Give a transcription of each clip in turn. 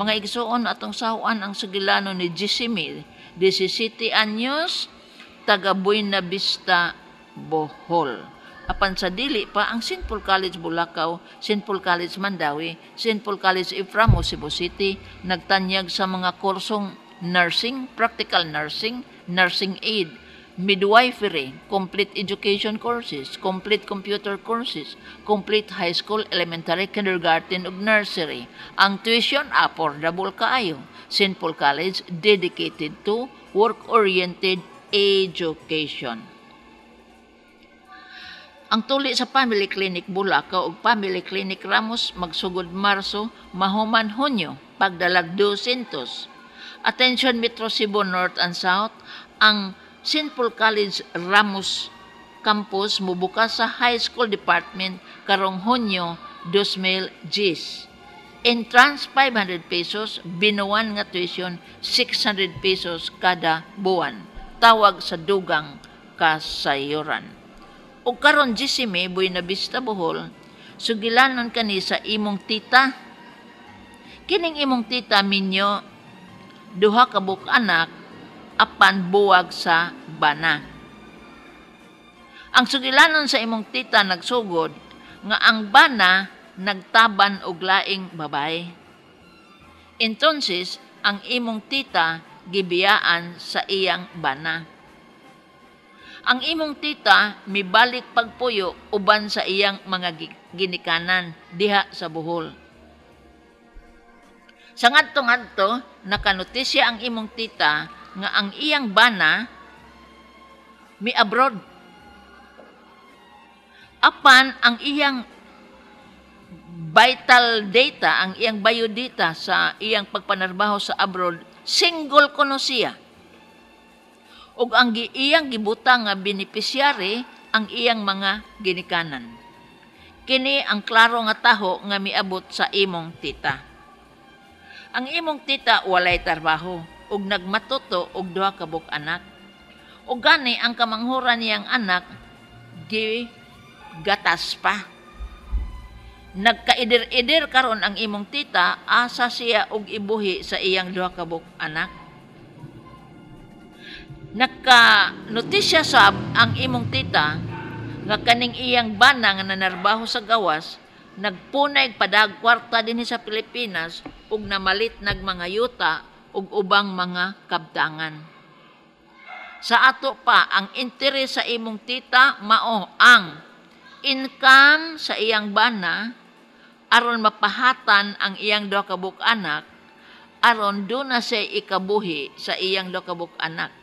Mga igsuon atong sahuan ang sugilano ni Gisime, 17 anyos, taga Buena Vista, Bohol. Apan sa dili pa ang St. Paul College Bulacau, St. Paul College Mandawi, St. Paul College Iframo, Cebu City, nagtanyag sa mga kursong nursing, practical nursing, nursing aid, midwifery, complete education courses, complete computer courses, complete high school, elementary, kindergarten ug nursery. Ang tuition affordable kaayo. St. Paul College dedicated to work-oriented education. Ang tuli sa Family Clinic Bulacau ug Family Clinic Ramos magsugod Marso, mahuman Hunyo, pagdalag 200. Attention Metro Cebu North and South, ang St. Paul College Ramos Campus mubukas sa High School Department karong Hunyo 2010. Entrance 500 pesos, binuwan nga tuition 600 pesos kada buwan. Tawag sa dugang kasayuran. O karon Gisime, Buena Vista, Bohol, sugilanon kani sa imong tita. Kining imong tita minyo, duha ka anak, apan buwag sa bana. Ang sugilanon sa imong tita nagsugod, nga ang bana nagtaban og laing babae. Entonces, ang imong tita gibiyaan sa iyang bana. Ang imong tita mibalik pagpuyo uban sa iyang mga ginikanan diha sa Bohol. Sa ngadto-ngadto, nakanotisya ang imong tita nga ang iyang bana mi-abroad. Apan ang iyang vital data, ang iyang biodata sa iyang pagpanarbaho sa abroad, single kuno siya. Ug ang iyang gibutang nga beneficiary ang iyang mga ginikanan. Kini ang klaro nga taho nga miabot sa imong tita. Ang imong tita walay trabaho ug nagmatuto og duha ka anak. Ug gani ang kamanghuran niyang anak di gatas pa. Nagkaidir-idir karon ang imong tita asa siya og ibuhi sa iyang duha ka anak. Nagka-notisya sab ang imong tita nga kaning iyang bana nga nanarbaho sa gawas nagpunay padag kwarta dinhi sa Pilipinas ug namalit nag mga yuta ug ubang mga kabtangan. Sa ato pa ang interes sa imong tita mao ang income sa iyang bana aron mapahatan ang iyang duha ka anak aron do na siya ikabuhi sa iyang duha ka anak.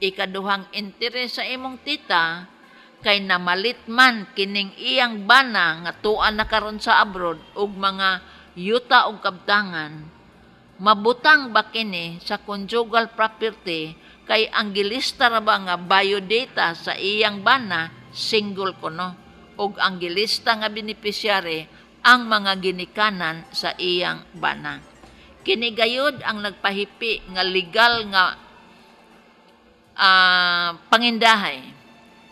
Ikaduhang interes sa imong tita kay namalit man kining iyang bana nga tuan na karon sa abroad ug mga yuta ug kabtangan, mabutang ba kini sa conjugal property kay ang gilista ra ba nga biodata sa iyang bana single kuno ug ang gilista nga beneficiary ang mga ginikanan sa iyang bana. Kini gayud ang nagpahipi nga legal nga pangindahay,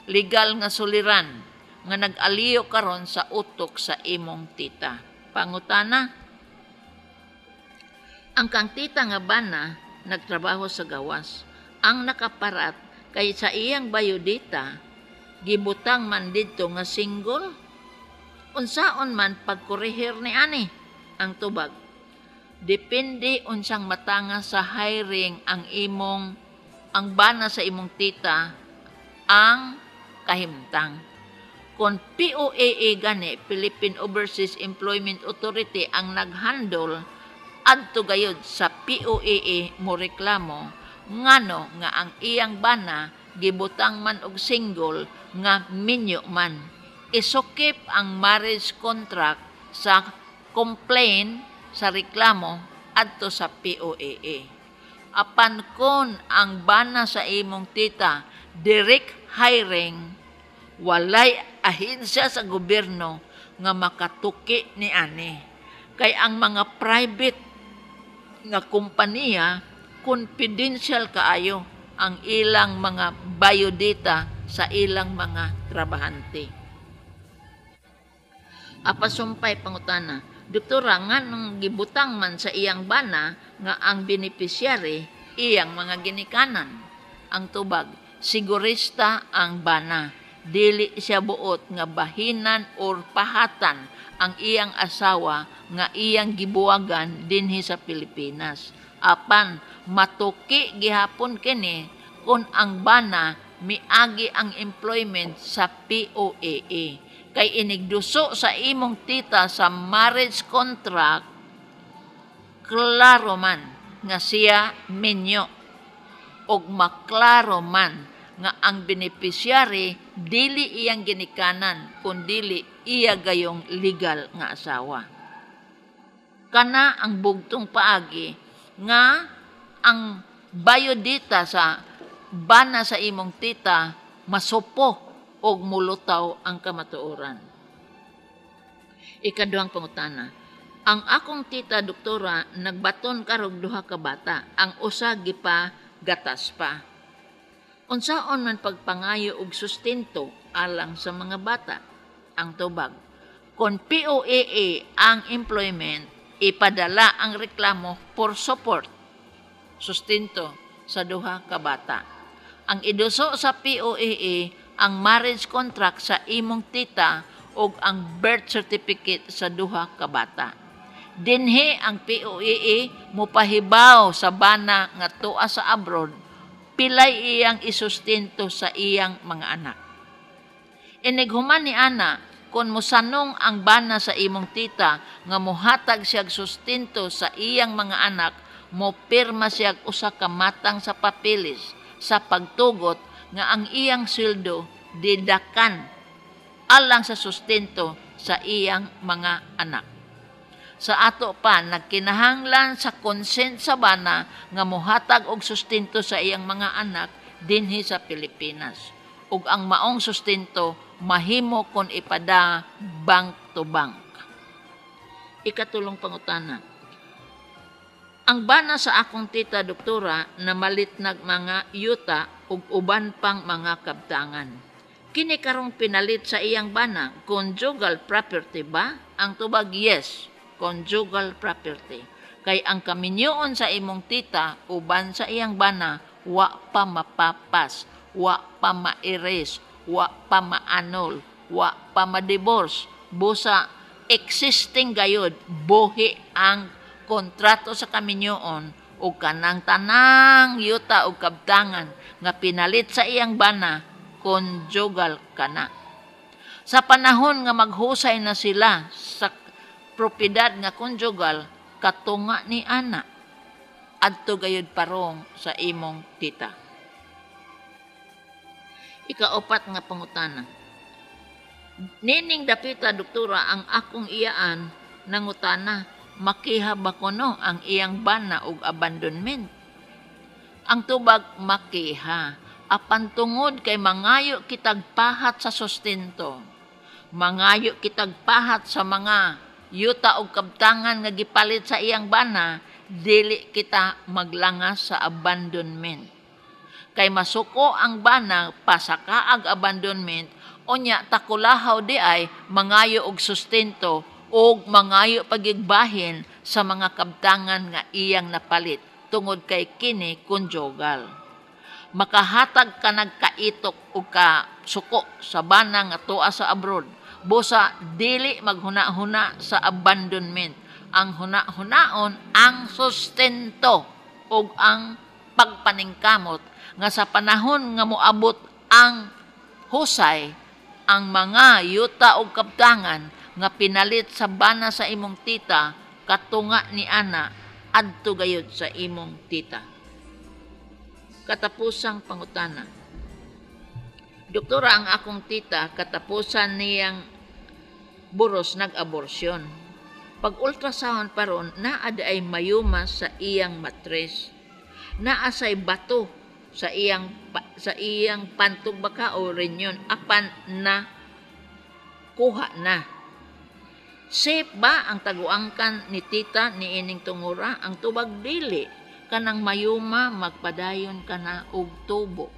legal nga suliran nga nag-aliyo karon sa utok sa imong tita. Pangutana, ang kang tita nga bana nagtrabaho sa gawas. Ang nakaparat kay sa iyang biodata gibutang man didto nga single. Unsaon man pagkorehir ni ani ang tubag. Depende unsang matanga sa hiring ang bana sa imong tita ang kahimtang. Kung POAA gani, Philippine Overseas Employment Authority ang naghandle, adto gayud sa POAA mo reklamo ngano nga ang iyang bana gibutang man og single nga minyo man. Isukip ang marriage contract sa complaint sa reklamo adto sa POAA. Apan kon ang bana sa imong tita direct hiring, walay ahensya sa gobyerno nga makatuki ni ani. Kay ang mga private nga kompanya confidential kaayo ang ilang mga biodata sa ilang mga trabahante. Apasumpay pangutana, Doktora nga nung gibutang man sa iyang bana nga ang beneficiary iyang mga ginikanan. Ang tubag, sigurista ang bana. Dili siya buot nga bahinan or pahatan ang iyang asawa nga iyang gibuwagan dinhi sa Pilipinas. Apan matuki gihapon kini kung ang bana miagi ang employment sa POAA. Kay inigduso sa imong tita sa marriage contract, klaro man nga siya minyo og maklaro man nga ang beneficiary dili iyang ginikanan kundi iya gayong legal nga asawa. Kana ang bugtong paagi nga ang bayodita sa bana sa imong tita masupo og mulutaw ang kamatuoran. Ikaduhang pangutana. Ang akong tita doktora nagbaton karog duha ka bata, ang usa gipa gatas pa. Unsaon man pagpangayo og sustento alang sa mga bata? Ang tubag. Kung POAA ang employment, ipadala ang reklamo for support, sustento sa duha ka bata. Ang iduso sa POAA ang marriage contract sa imong tita ug ang birth certificate sa duha ka bata. Dinhi ang POAA mopahibaw sa bana nga tua sa abroad pilay iyang isustento sa iyang mga anak. Inighuman ni ana kung mosanong ang bana sa imong tita nga mohatag siyag sustento sa iyang mga anak, mopirma siyag usa ka matang sa papeles sa pagtugot nga ang iyang sweldo didakan alang sa sustento sa iyang mga anak. Sa ato pa, nagkinahanglan sa consent sa bana nga mohatag og sustento sa iyang mga anak dinhi sa Pilipinas. Ug ang maong sustento mahimo kon ipada bank to bank. Ikatulong pangutana. Ang bana sa akong tita doktora na malitnag mga yuta ug uban pang mga kabtangan. Kini karong pinalit sa iyang bana, conjugal property ba? Ang tubag, yes, conjugal property. Kay ang kaminyoon sa imong tita uban sa iyang bana, wa pa mapapas, wa pa ma-erase, wa pa ma-annul, wa pa ma-divorce. Busa existing gayud, buhi ang kontrato sa kaminyoon o kanang tanang yuta o kabtangan nga pinalit sa iyang bana, conjugal kana. Sa panahon nga maghusay na sila sa propiedad nga conjugal, katunga ni ana adto gayud parong sa imong tita. Ikaapat nga pangutana. Nining dapita doktora ang akong iyaan nangutana, makiha ba kuno ang iyang bana og abandonment? Ang tubag, makiha. Apan tungod kay mangayo kitag pahat sa sustento. Mangayo kitag pahat sa mga yuta og kabtangan nga gipalit sa iyang bana, dili kita maglangas sa abandonment. Kay masuko ang bana pasakaag abandonment, unya takulahaw di ay mangayo og sustento og mangayo pagigbahin sa mga kabtangan nga iyang napalit tungod kay kini conjugal. Makahatag ka nagkaitok o ka suko sa bana nga tua sa abroad. Busa dili maghuna-huna sa abandonment. Ang huna-hunaon ang sustento o ang pagpaningkamot nga sa panahon nga moabot ang husay, ang mga yuta o kabtangan nga pinalit sa bana sa imong tita, katunga ni ana adto gayud sa imong tita. Katapusang pangutana. Doktora, ang akong tita, katapusan niyang buros nag-aborsyon. Pag ultrasound paron, naada ay mayumas sa iyang matres. Naasay bato sa iyang pantog baka o renyon apan na kuha na. Safe ba ang taguangkan ni tita ni ining tungura? Ang tubag dili. Kanang mayuma, magpadayon ka na og tubo.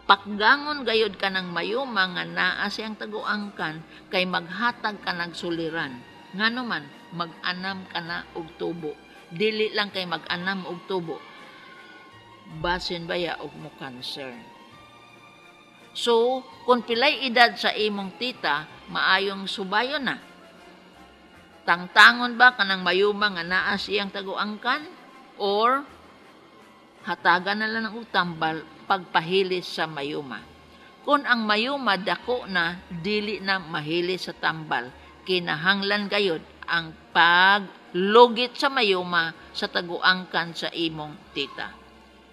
Pakgangon gayod ka ng mayuma nga naa siyang taguangkan kay maghatag ka ng suliran. ngano man mag-anam ka na og tubo. Dili lang kay mag-anam og tubo. Basin baya og mo cancer. So, kung pilay edad sa imong tita, maayong subayon na. Tangtangon ba kanang mayuma nga naa siyang taguangkan? Or hatagan na lang ng tambal pagpahilis sa mayuma. Kung ang mayuma dako na, dili na mahilis sa tambal, kinahanglan gayod ang paglugit sa mayuma sa taguangkan sa imong tita.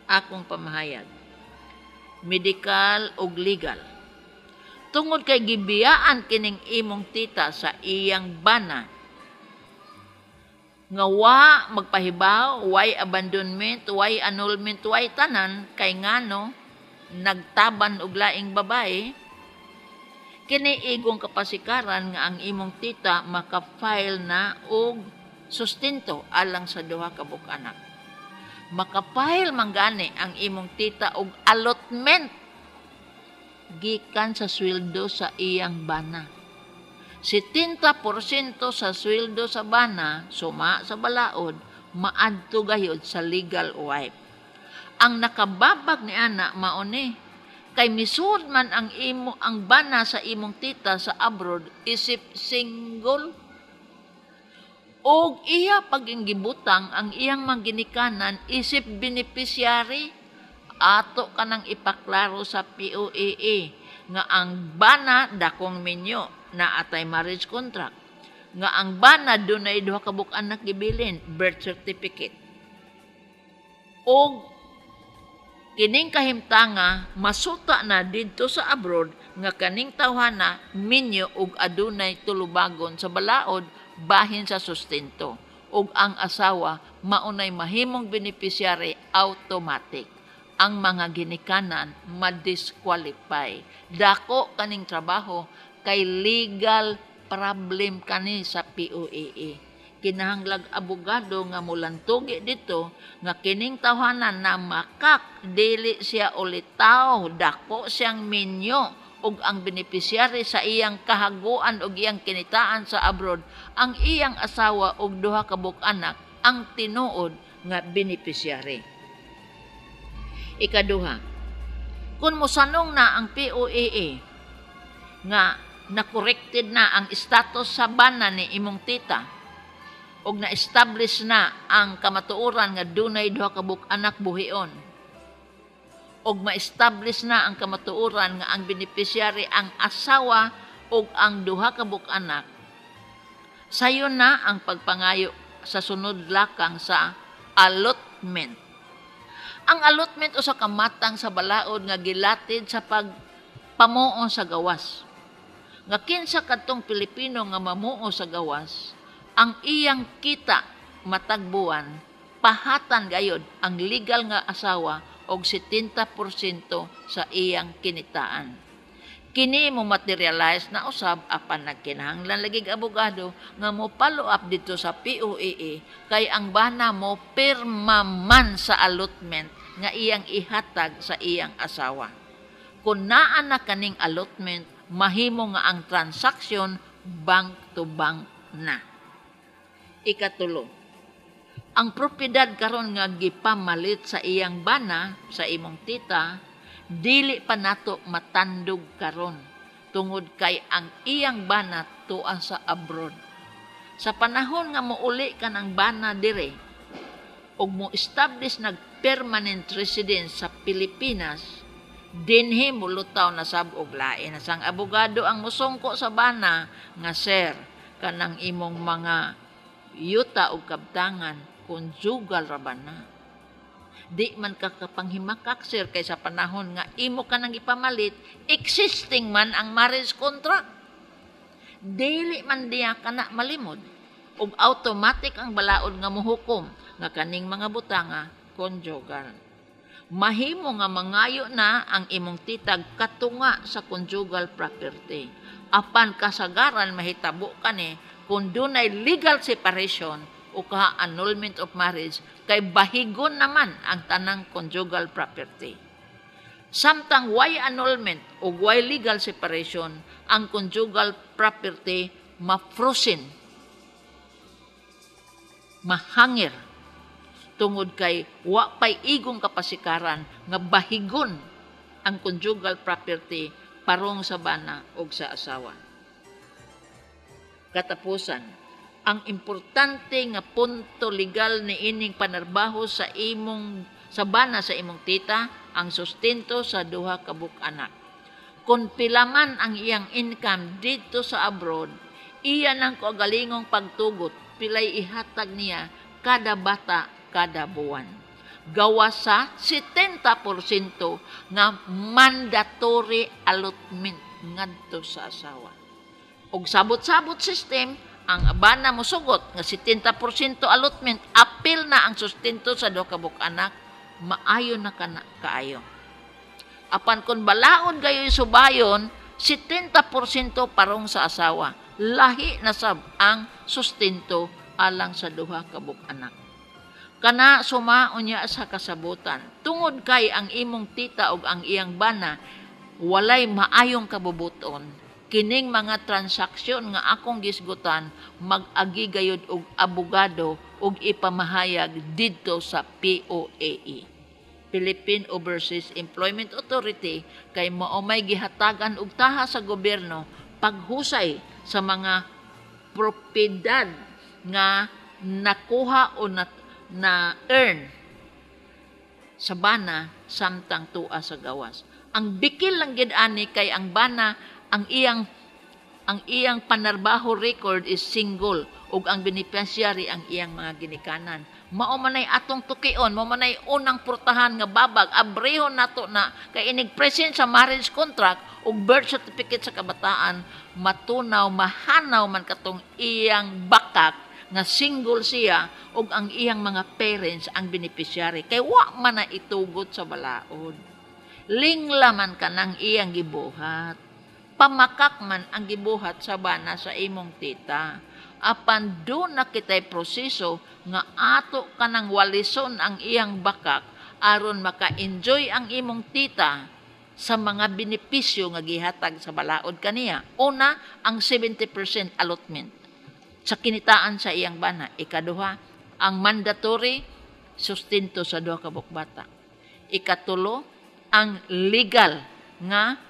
Akong pamahayag. Medical ug legal. Tungod kay gibiyaan kining imong tita sa iyang bana, nga wa magpahibaw, way abandonment, way annulment, way tanan, kay ngano, nagtaban og laing babae, kini igong kapasikaran nga ang imong tita maka-file na og sustento alang sa duha ka bug-anak. Maka-file man gani ang imong tita og allotment gikan sa sweldo sa iyang bana. 70% sa sweldo sa bana, suma sa balaod, maadto gayud sa legal wife. Ang nakababag ni ana mauni, kay misud man ang bana sa imong tita sa abroad isip single. Og iya paging gibutang ang iyang mangginikanan isip beneficiary, ato kanang ipaklaro sa POAA nga ang bana dakong minyo na atay marriage contract, nga ang bana dunay duha ka bug-anak gibilin, birth certificate. Og kining kahimtanga masuta na didto sa abroad nga kaning tawhana minyo og adunay tulubagon sa balaod bahin sa sustento, og ang asawa maunay mahimong beneficiary automatic. Ang mga ginikanan ma-disqualify. Dako kaning trabaho kay legal problem kani sa POAA. Kinahanglag abogado nga mulantugi dito nga kining tawhanan na makak dili siya ulitaw, dako siyang minyo ug ang beneficiary sa iyang kahaguan ug iyang kinitaan sa abroad, ang iyang asawa ug duha ka bug-anak ang tinuod nga beneficiary. Ikaduha, kung mosanong na ang POAA nga na-corrected na ang status sa bana ni imong tita ug na-establish na ang kamatuoran nga dunay duha ka bug-anak buhion ug ma-establish na ang kamatuoran nga ang beneficiary ang asawa ug ang duha ka bug-anak, sayon na ang pagpangayo sa sunod lakang sa allotment. Ang allotment usa ka matang sa balaod nga gilatid sa pagpamuo sa gawas. Nga kinsa kadtong Pilipino nga mamuo sa gawas, ang iyang kita matagbuan, pahatan gayod ang legal nga asawa og 70% sa iyang kinitaan. Kini mo materialize na usab apan nagkinahanglan lagig abogado nga mo follow up dito sa POAA kay ang bana mo pirma man sa allotment nga iyang ihatag sa iyang asawa. Kung naa na kaning allotment, mahimo nga ang transaksyon bank to bank na. Ikatulo, ang propiedad karon nga gipamalit sa iyang bana sa imong tita, dili pa nato matandog karon tungod kay ang iyang bana tuan sa abroad. Sa panahon nga muuli ka ng bana dire ug mo establish nag permanent residence sa Pilipinas, dinhi mulutaw na sab og lain na sang abogado ang musungko sa bana nga sir kanang imong mga yuta og kabtangan conjugal ra ba na. Di man ka kapanghimakak sir kay sa panahon nga imo ka nang ipamalit, existing man ang marriage contract. Dili man diya kana malimod ug automatic ang balaod nga mohukom nga kaning mga butanga conjugal. Mahimo nga mangayo na ang imong titag katunga sa conjugal property. Apan kasagaran mahitabo kani kung dunay legal separation o ka annulment of marriage kay bahigon naman ang tanang conjugal property. Samtang way annulment o way legal separation, ang conjugal property ma-frozen mahangir tungod kay wa pay igong kapasikaran nga bahigon ang conjugal property parong sa bana o sa asawa. Katapusan, ang importante nga punto legal ni ining panarbaho sa bana sa imong tita ang sustento sa duha ka buk-anak. Kung pilaman ang iyang income dito sa abroad, iyan ang kaugalingong pagtugot, pilay ihatag niya kada bata kada buwan. Gawa sa 70% nga mandatory allotment ngadto sa asawa. Og sabot-sabot system, ang bana mo sugot nga 70% allotment, apil na ang sustento sa duha ka buk-anak, maayo na kaayo. Apan kung balaod gayoy subayon, 70% parong sa asawa. Lahi na sab ang sustento alang sa duha ka buk-anak. Kana sumaon niya sa kasabutan. Tungod kay ang imong tita ug ang iyang bana walay maayong kabubuton. Kining mga transaksyon nga akong gisgutan mag-agi gayud og abogado ug ipamahayag didto sa POAE, Philippine Overseas Employment Authority, kay mao may gihatagan og taha sa gobyerno paghusay sa mga propiedad nga nakuha o na-earn sa bana samtang tua sa gawas. Ang bikil lang gid ani kay ang bana ang iyang panarbaho record is single ug ang beneficiary ang iyang mga ginikanan. Mao man ay atong tukion, mao man ay unang portahan nga babag abrehon nato na kay inig present sa marriage contract ug birth certificate sa kabataan matunaw mahanaw man katong iyang bakak nga single siya ug ang iyang mga parents ang beneficiary kay wa man na itugot sa balaod. Linglaman ka ng iyang gibuhat. Pamakak man ang gibuhat sa bana sa imong tita. Apan do na kitay proseso nga ato kanang walison ang iyang bakak aron maka-enjoy ang imong tita sa mga benepisyo nga gihatag sa balaod kaniya. Una, ang 70% allotment sa kinitaan sa iyang bana. Ikaduha, ang mandatory sustento sa duha ka bukbata. Ikatulo, ang legal nga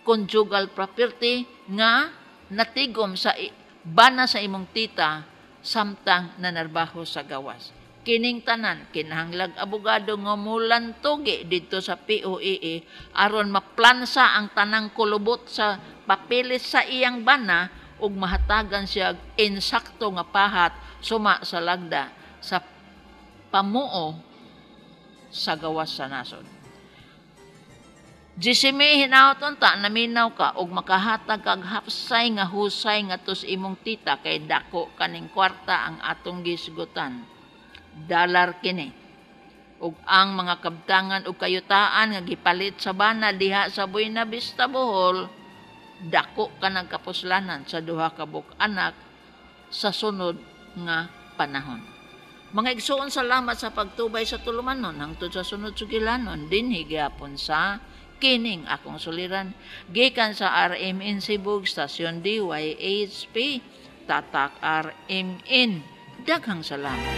conjugal property nga natigom sa bana sa imong tita samtang nanarbaho sa gawas. Kining tanan kinahanglag abogado nga mulantogi didto sa POAE aron maplansa ang tanang kulubot sa papeles sa iyang bana ug mahatagan siya insakto nga pahat suma sa lagda sa pamuo sa gawas sa nasod. Jisime hinauton ta naminaw ka og makahatag kag hapsay nga husay nga tus imong tita kay dako kaning kwarta ang atong gisgutan. Dalar kini. Ug ang mga kabtangan ug kayutaan nga gipalit sa bana diha sa Buena Vista, Bohol, dako ka ng kapuslanan sa duha ka buk-anak sa sunod nga panahon. Mga igsuon, salamat sa pagtubay sa tulumanon hangtod sa sunod sugilanon dinhi gyapon sa kining akong suliran gikan sa RMN Cebu Stasyon DYHP Tatak RMN. Daghang salamat.